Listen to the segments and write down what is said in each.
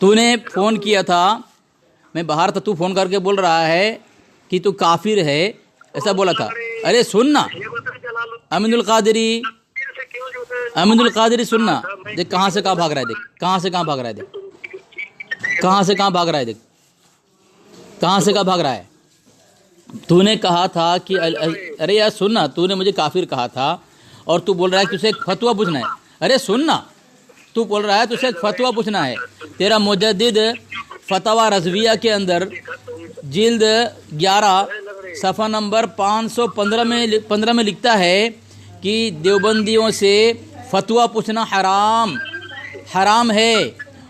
تو نے فون کیا تھا، میں باہر تھا، تو فون کر کے بول رہا ہے کہ تو کافر ہے، ایسا بولا تھا. ارے سننا یہ بتا جلال امین القادری، الدین سے کیوں جو امین القادری سننا. دیکھ کہاں سے کہاں بھاگ رہا ہے، دیکھ کہاں سے کہاں بھاگ رہا ہے، دیکھ کہاں سے کہاں بھاگ رہا ہے، دیکھ کہاں سے کہاں بھاگ رہا ہے. تو نے کہا تھا کہ ارے یار سننا، تو نے مجھے کافر کہا تھا اور تو بول رہا ہے تجھے ایک فتویٰ پوچھنا ہے. ارے سننا، تو بول رہا ہے تجھے ایک فتویٰ پوچھنا ہے. تیرا مجدد فتاوی رضویہ کے اندر جلد 11 صفحہ نمبر 515 میں لکھتا ہے کہ دیوبندیوں سے فتویٰ پوچھنا حرام ہے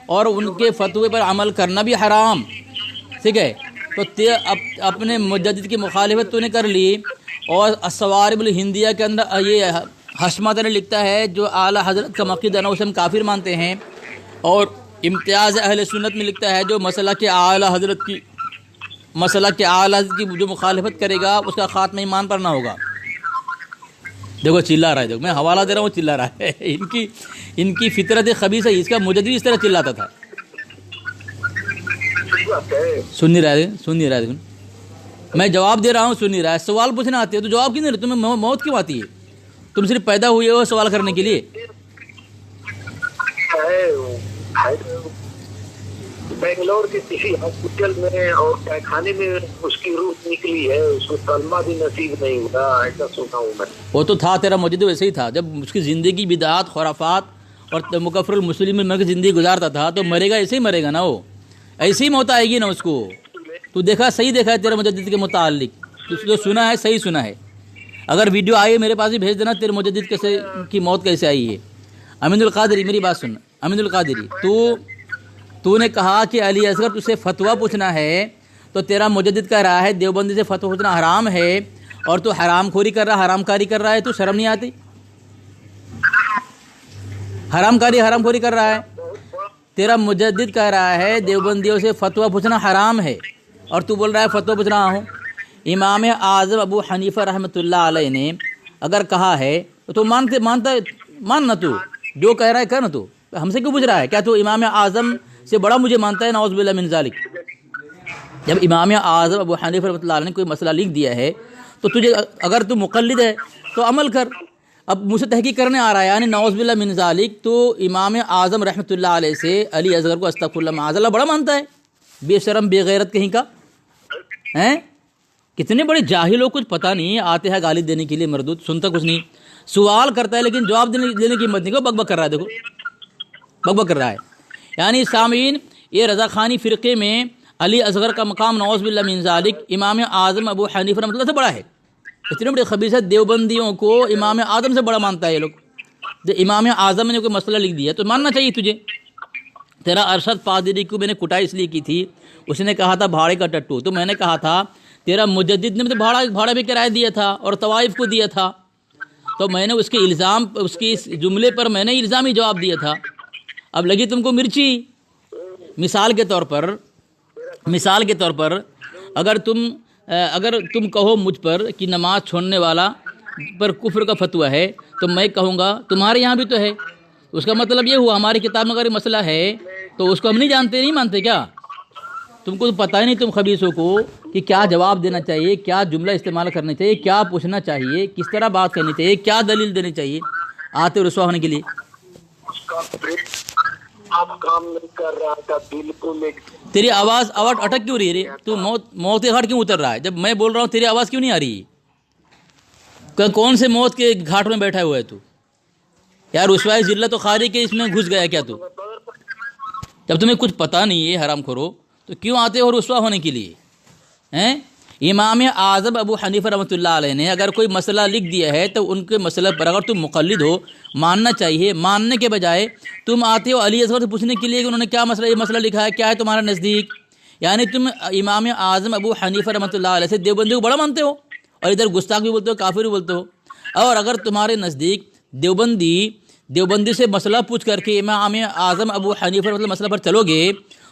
اور ان کے فتوے پر عمل کرنا بھی حرام. ٹھیک ہے، تو اپنے مجدد کی مخالفت تو نے کر لی، اور الصوارب الہندیہ کے اندر یہ حشمت نے لکھتا ہے جو اعلیٰ حضرت کا مقید ہے نا، اسے ہم کافر مانتے ہیں. اور امتیاز اہل سنت میں لکھتا ہے جو مسئلہ کے اعلیٰ حضرت کی جو مخالفت کرے گا اس کا خاتمہ ایمان پر نہ ہوگا. دیکھو چلا رہا ہے، دیکھو میں حوالہ دے رہا ہوں، چلا رہا ہے. ان کی فطرت خبیث ہے. اس کا مجدد اس طرح چلاتا تھا. سن نہیں رہا ہے. میں جواب دے رہا ہوں، سن نہیں رہا ہے. سوال پوچھنا آتے ہے تو جواب کیوں نہیں رہے؟ تمہیں موت کیوں آتی ہے؟ تم صرف پیدا ہوئے ہو سوال کرنے کے لیے. بنگلور کے کسی ہاسپٹل میں اور خانے میں اس کی روح نکلی ہے، اس کو کلمہ بھی نصیب نہیں ہوا، ایسا سنا ہوں میں. وہ تو تھا، تیرا مجدد ویسے ہی تھا. جب اس کی زندگی بدعات، خرافات اور مکفر المسلمین میں زندگی گزارتا تھا تو مرے گا، ایسے ہی مرے گا نا. وہ ایسی ہی موت آئے گی نا اس کو. تو دیکھا، صحیح دیکھا ہے تیرے مجدد کے متعلق، جو سنا ہے صحیح سنا ہے. اگر ویڈیو آئی میرے پاس بھی بھیج دینا تیرے مجدد کی موت کیسے آئی ہے. امین القادری میری بات سن. امین القادری، تو نے کہا کہ علی اصغر تجھ سے فتویٰ پوچھنا ہے تو تیرا مجدد کہہ رہا ہے دیوبندی سے فتویٰ پوچھنا حرام ہے، اور تو حرام خوری کر رہا، حرام کاری کر رہا ہے. تو شرم نہیں آتی؟ حرام خوری کر رہا ہے. تیرا مجدد کہہ رہا ہے دیوبندیوں سے فتویٰ پوچھنا حرام ہے، اور تو بول رہا ہے فتویٰ پوچھ رہا ہوں. امام اعظم ابو حنیفہ رحمۃ اللہ علیہ نے اگر کہا ہے تو ماننا، تو جو کہہ رہا ہے کہنا. تو ہم سے کیوں پوچھ رہا ہے؟ کیا تو امام اعظم سے بڑا مجھے مانتا ہے؟ نعوذ باللہ من ذالک. جب امام اعظم ابو حنیفہ رحمۃ اللہ علیہ نے کوئی مسئلہ لکھ دیا ہے تو تجھے، اگر تو مقلد ہے تو عمل کر. اب مجھ سے تحقیق کرنے آ رہا ہے، یعنی نعوذ باللہ من ذالک تو امام اعظم رحمۃ اللہ علیہ سے علی اصغر کو استغفر اللہ معاذ اللہ بڑا مانتا ہے. بے شرم، بے غیرت کہیں کا ہیں. کتنے بڑے جاہل ہو، کچھ پتہ نہیں، آتے ہیں گالی دینے کے لیے مردود، سنتا کچھ نہیں، سوال کرتا ہے لیکن جواب دینے کی ہمت نہیں. بک بک کر رہا ہے، دیکھو بک بک کر رہا ہے. یعنی سامعین، یہ رضا خانی فرقے میں علی اصغر کا مقام نعوذ باللہ من ذالک امام اعظم ابو حنیفہ رحمۃ اللہ سے بڑا ہے. اتنے بڑے خبیثت دیوبندیوں کو امام اعظم سے بڑا مانتا ہے یہ لوگ. امام اعظم نے کوئی مسئلہ لکھ دیا تو ماننا چاہیے تجھے. تیرا ارشد پادری کو میں نے کٹائی اس لیے کی تھی، اس نے کہا تھا بھاڑے کا ٹٹو. تو میں نے کہا تھا تیرا مجدد نے مجھے بھاڑا بھی کرایہ دیا تھا اور طوائف کو دیا تھا. تو میں نے اس کے الزام، اس کی اس جملے پر میں نے الزامی جواب دیا تھا. اب لگی تم کو مرچی. مثال کے طور پر اگر تم کہو مجھ پر کہ نماز چھوڑنے والا پر کفر کا فتویٰ ہے تو میں کہوں گا تمہارے یہاں بھی تو ہے. اس کا مطلب یہ ہوا ہماری کتاب میں اگر مسئلہ ہے تو اس کو ہم نہیں مانتے کیا؟ تم کو تو پتہ ہی نہیں تم خبیثوں کو کہ کیا جواب دینا چاہیے، کیا جملہ استعمال کرنا چاہیے، کیا پوچھنا چاہیے، کس طرح بات کرنی چاہیے، کیا دلیل دینی چاہیے آتے رسوا ہونے کے لیے. اس کا آپ کام نہیں کر رہا تھا بالکل. تیری آواز اٹک کیوں رہی ہے؟ تو موت کے گھاٹ کیوں اتر رہا ہے؟ جب میں بول رہا ہوں تیری آواز کیوں نہیں آ رہی؟ کون سے موت کے گھاٹ میں بیٹھا ہوا ہے تو؟ یار رسوائی ذلت و خاری کے اس میں گھس گیا کیا تو؟ جب تمہیں کچھ پتہ نہیں ہے حرام خورو تو کیوں آتے ہو رسوا ہونے کے لیے ہیں؟ امام اعظم ابو حنیفہ رحمۃ اللہ علیہ نے اگر کوئی مسئلہ لکھ دیا ہے تو ان کے مسئلہ پر اگر تم مقلد ہو ماننا چاہیے. ماننے کے بجائے تم آتے ہو علی اصغر سے پوچھنے کے لیے کہ انہوں نے کیا مسئلہ، یہ مسئلہ لکھا ہے، کیا ہے تمہارا نزدیک. یعنی تم امام اعظم ابو حنیفہ رحمۃ اللہ علیہ سے دیوبندی کو بڑا مانتے ہو اور ادھر گستاخ بھی بولتے ہو، کافر بھی بولتے ہو. اور اگر تمہارے نزدیک دیوبندی سے مسئلہ پوچھ کر کے امام اعظم ابو حنیفہ رحمۃ اللہ مسئلہ پر چلو گے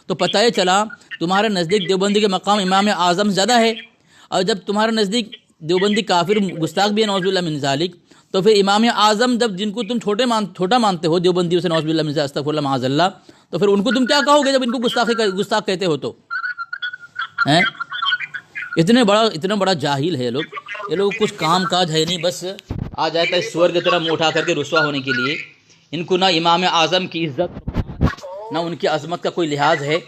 تو پتہ ہی چلا تمہارے نزدیک دیوبندی کے مقام امام اعظم زیادہ ہے. اور جب تمہارے نزدیک دیوبندی کافر گستاخ بھی ہے نعوذ باللہ من ذالک، تو پھر امام اعظم جب جن کو تم چھوٹا مانتے ہو دیوبندیوں سے نعوذ باللہ من ذالک استغفر اللہ معاذ اللہ، تو پھر ان کو تم کیا کہو گے جب ان کو گستاخ کہتے ہو تو؟ ہیں اتنا بڑا جاہل ہے یہ لوگ کچھ کام کاج ہے نہیں، بس آ جاتا ہے سور کی طرح منہ اٹھا کر کے رسوا ہونے کے لیے۔ ان کو نہ امام اعظم کی عزت، نہ ان کی عظمت کا کوئی لحاظ ہے،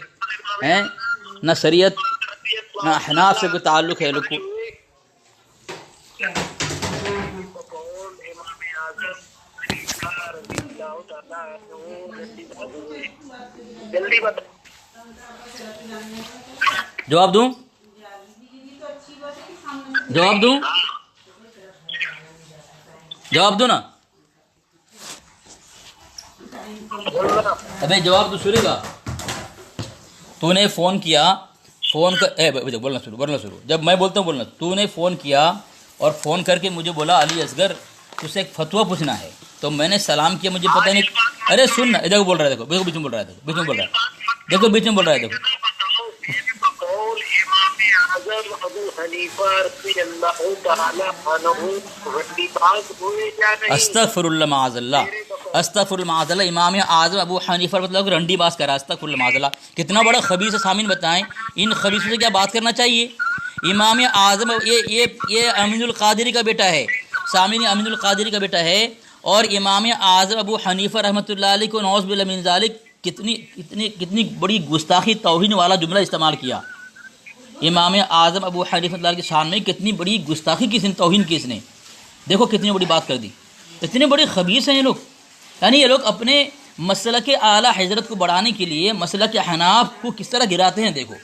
نہ شریعت، نہ احناف سے کوئی تعلق ہے لوگ کو۔ جلدی بتا۔ جواب دوں نا؟ ابے جواب تو سنے گا۔ تو نے فون کیا، بولنا شروع، جب میں بولتا ہوں بولنا۔ تو نے فون کیا اور فون کر کے مجھے بولا علی اصغر تجھ سے ایک فتویٰ پوچھنا ہے، تو میں نے سلام کیا، مجھے پتہ نہیں۔ ارے سن نا، دیکھو بول رہا ہے، دیکھو بیچ میں بول رہا ہے، دیکھو اعظم ابو حنیفہ رضی اللہ تعالی عنہ رنڈی باز ہوئے یا نہیں؟ استغفر اللہ معاذ اللہ، امام اعظم ابو حنیفہ مطلب رنڈی باز کرا، استغفر اللہ معاذ اللہ۔ کتنا بڑا خبیث ہے، سامعین بتائیں ان خبیثوں سے کیا بات کرنا چاہیے؟ امام اعظم یہ امین القادری کا بیٹا ہے، سامعین امین القادری کا بیٹا ہے، اور امام اعظم ابو حنیفہ رحمۃ اللہ علیہ کو نعوذ باللہ من ذالک کتنی بڑی گستاخی توہین والا جملہ استعمال کیا۔ امام اعظم ابو حنیفہ اللہ کے شان میں کتنی بڑی گستاخی کی، توہین کی اس نے، دیکھو کتنی بڑی بات کر دی۔ اتنے بڑے خبیث ہیں یہ لوگ، یعنی یہ لوگ اپنے مسلک اعلیٰ حضرت کو بڑھانے کے لیے مسلک احناف کو کس طرح گراتے ہیں، دیکھو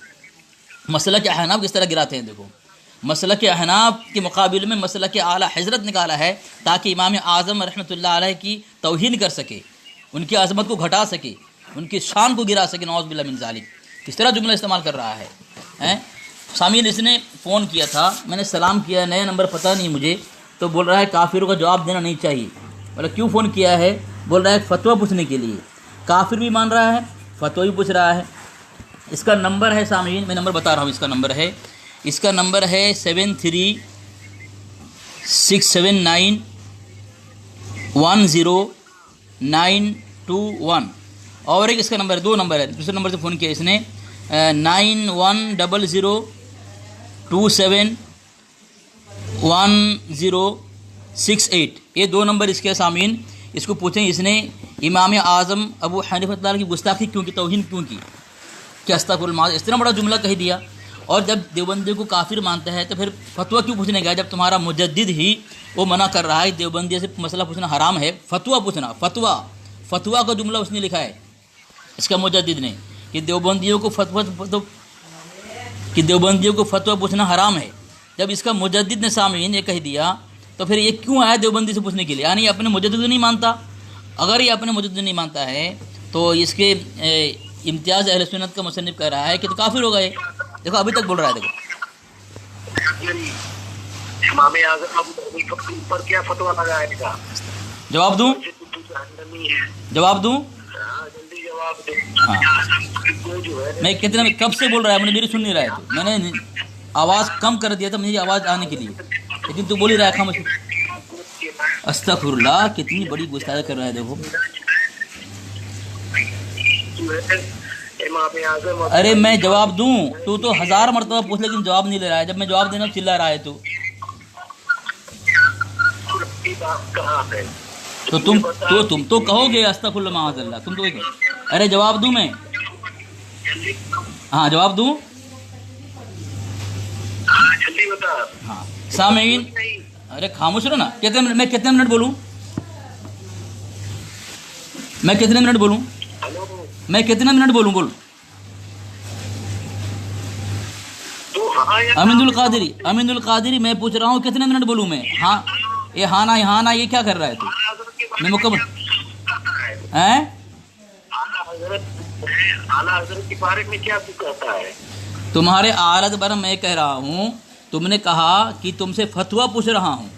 مسلک احناف کس طرح گراتے ہیں، دیکھو مسلک احناف کے مقابلے میں مسلک اعلیٰ حضرت نکالا ہے تاکہ امام اعظم رحمۃ اللہ علیہ کی توہین کر سکے، ان کی عظمت کو گھٹا سکے، ان کی شان کو گرا سکے، نعوذ باللہ من ذالک۔ کس طرح جملہ استعمال کر رہا ہے۔ سامعین اس نے فون کیا تھا، میں نے سلام کیا، نیا نمبر پتہ نہیں مجھے، تو بول رہا ہے کافروں کا جواب دینا نہیں چاہیے۔ مطلب کیوں فون کیا ہے؟ بول رہا ہے فتویٰ پوچھنے کے لیے، کافر بھی مان رہا ہے، فتویٰ بھی پوچھ رہا ہے۔ اس کا نمبر ہے سامعین، میں نمبر بتا رہا ہوں، اس کا نمبر ہے 7367910921، اور ایک اس کا نمبر، 2 نمبر ہے، دوسرے نمبر سے فون کیا اس نے 9100271068، یہ 2 نمبر اس کے سامعین۔ اس کو پوچھیں اس نے امام اعظم ابو حنیفہ اللہ کی گستاخی کیوں کی، توہین کیوں کی، کہ استغفر اللہ، اس طرح بڑا جملہ کہہ دیا۔ اور جب دیوبندی کو کافر مانتا ہے تو پھر فتویٰ کیوں پوچھنے گیا جب تمہارا مجدد ہی وہ منع کر رہا ہے دیوبندی سے مسئلہ پوچھنا حرام ہے، فتویٰ پوچھنا، فتویٰ کا جملہ اس نے لکھا ہے، اس کا مجدد نے، کہ دیوبندیوں کو فتویٰ پوچھنا حرام ہے۔ جب اس کا مجدد نے سامعین یہ کہہ دیا تو پھر یہ کیوں آیا دیوبندی سے پوچھنے کے لیے؟ یعنی یہ اپنے مجدد کو نہیں مانتا۔ اگر یہ اپنے مجدد نہیں مانتا ہے تو اس کے امتیاز اہل سنت کا مصنف کہہ رہا ہے کہ تو کافر ہو گئے۔ دیکھو ابھی تک بول رہا ہے، دیکھو امام اعظم ابو حنیفہ کے اوپر کیا فتویٰ لگایا گا؟ جواب دوں؟ جلدی جواب دے۔ ہاں، میں کب سے بول رہا ہے، میری سن نہیں رہا ہے، تو میں نے آواز کم کر دیا تھا میری آواز آنے کے لیے، لیکن تو بول ہی رہا ہے خاموش۔ استغفر اللہ، کتنی بڑی گستاخی کر رہا ہے، دیکھو۔ ارے میں جواب دوں، تو 1000 مرتبہ پوچھ لیکن جواب نہیں لے رہا ہے، جب میں جواب دینا چلا رہا ہے تو تم تو کہو گے استغفر اللہ معاذ اللہ، تم تو کہو۔ ارے جواب دوں میں؟ ہاں جواب دوں؟ ہاں سامعین، ارے خاموش رہو نا، میں کتنے منٹ بولوں؟ بول۔ امین القادری میں پوچھ رہا ہوں کتنے منٹ بولوں میں؟ ہاں یہ ہاں نا یہ کیا کر رہا ہے تو؟ میں مکمل تمہارے اعلیٰ کے بارے میں میں کہہ رہا ہوں، تم نے کہا کہ تم سے فتویٰ پوچھ رہا ہوں،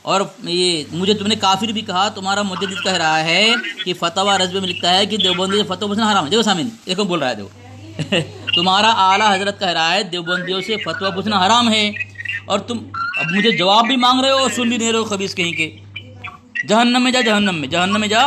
اور یہ مجھے تم نے کافر بھی کہا۔ تمہارا مجدد کہہ رہا ہے کہ فتویٰ رضوی میں لکھتا ہے کہ دیوبندی سے فتویٰ پوچھنا حرام ہے۔ دیکھو سامعین، دیکھو بول رہا ہے، دیکھو تمہارا اعلیٰ حضرت کہہ رہا ہے دیوبندیوں سے فتویٰ پوچھنا حرام ہے، اور تم اب مجھے جواب بھی مانگ رہے ہو اور سن بھی نہیں رہے ہو، خبیث کہیں کے۔ جہنم میں جا،